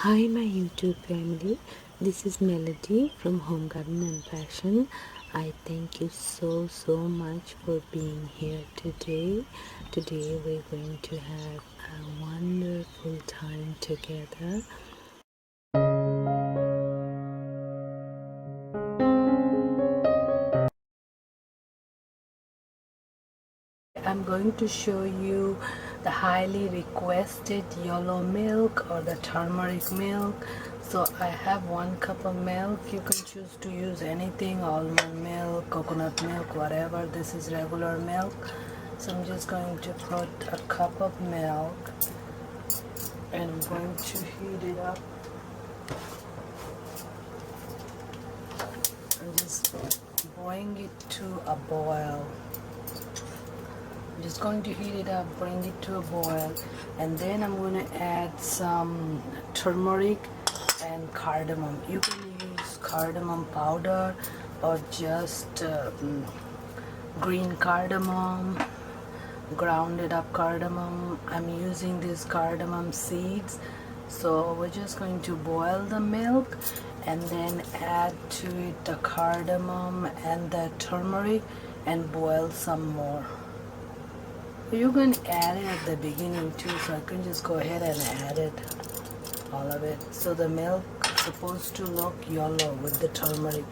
Hi my YouTube family, this is Melody from Home Garden and Fashion. I thank you so much for being here today. Today we're going to have a wonderful time together. I'm going to show you the highly requested yellow milk or the turmeric milk. So I have 1 cup of milk. You can choose to use anything, almond milk, coconut milk, whatever. This is regular milk. So I'm just going to put a cup of milk and I'm going to heat it up. I'm just bring it to a boil. I'm just going to heat it up, bring it to a boil, and then I'm going to add some turmeric and cardamom. You can use cardamom powder or just green cardamom, grounded up cardamom. I'm using these cardamom seeds. So we're just going to boil the milk and then add to it the cardamom and the turmeric and boil some more. You can add it at the beginning too, so I can just go ahead and add it, all of it. So the milk is supposed to look yellow with the turmeric.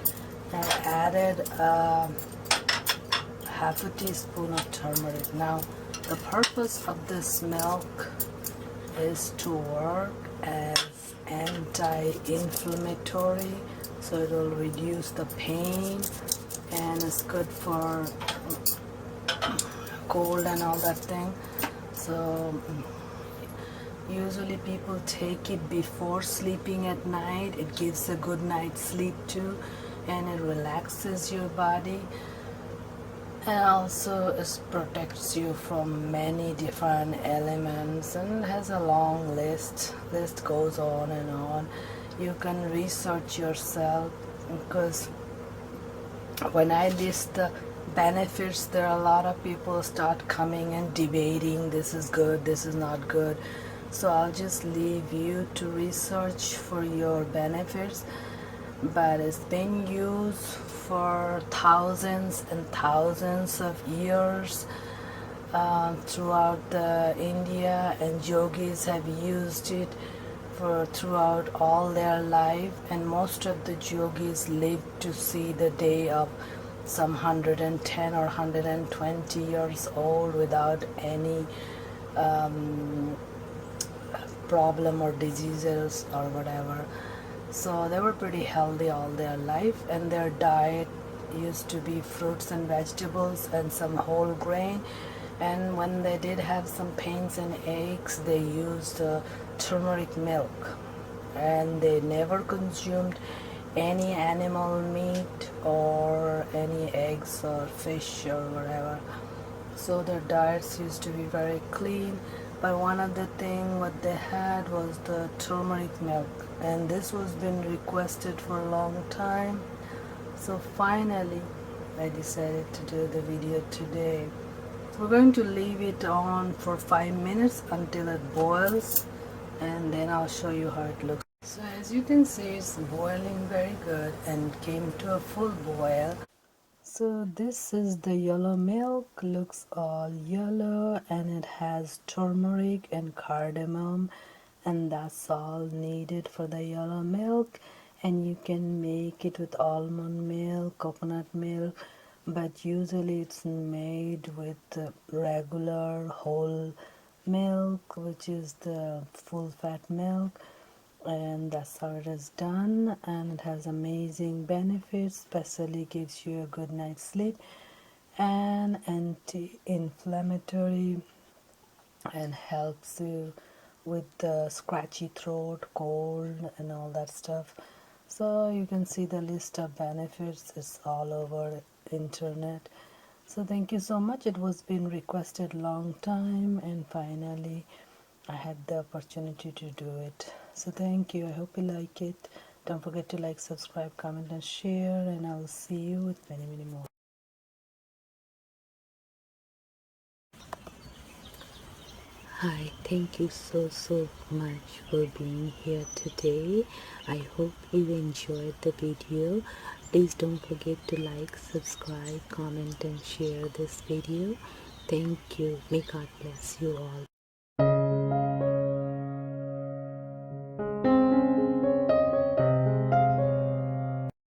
I added half a teaspoon of turmeric. Now the purpose of this milk is to work as anti-inflammatory, so it will reduce the pain and it's good for cold and all that thing. So usually people take it before sleeping at night. It gives a good night's sleep too, and it relaxes your body, and also it protects you from many different elements, and has a long list goes on and on. You can research yourself, because when I list the benefits, there are a lot of people start coming and debating this is good, this is not good. So I'll just leave you to research for your benefits. But it's been used for thousands and thousands of years throughout India, and yogis have used it for throughout all their life, and most of the yogis lived to see the day of some 110 or 120 years old without any problem or diseases or whatever. So they were pretty healthy all their life, and their diet used to be fruits and vegetables and some whole grain. And when they did have some pains and aches, they used turmeric milk, and they never consumed any animal meat or any eggs or fish or whatever. So their diets used to be very clean. But one of the thing what they had was the turmeric milk, and this was been requested for a long time. So finally I decided to do the video today. We're going to leave it on for 5 minutes until it boils, and then I'll show you how it looks. So as you can see, it's boiling very good and came to a full boil. So this is the yellow milk, looks all yellow, and it has turmeric and cardamom, and that's all needed for the yellow milk. And you can make it with almond milk, coconut milk, but usually it's made with regular whole milk, which is the full fat milk, and that's how it is done. And it has amazing benefits, especially gives you a good night's sleep and anti-inflammatory, and helps you with the scratchy throat, cold and all that stuff. So you can see the list of benefits, it's all over internet. So thank you so much. It was been requested long time, and finally I had the opportunity to do it. So thank you. I hope you like it. Don't forget to like, subscribe, comment and share, and I will see you with many more. Hi, thank you so much for being here today. I hope you enjoyed the video. Please don't forget to like, subscribe, comment and share this video. Thank you. May God bless you all.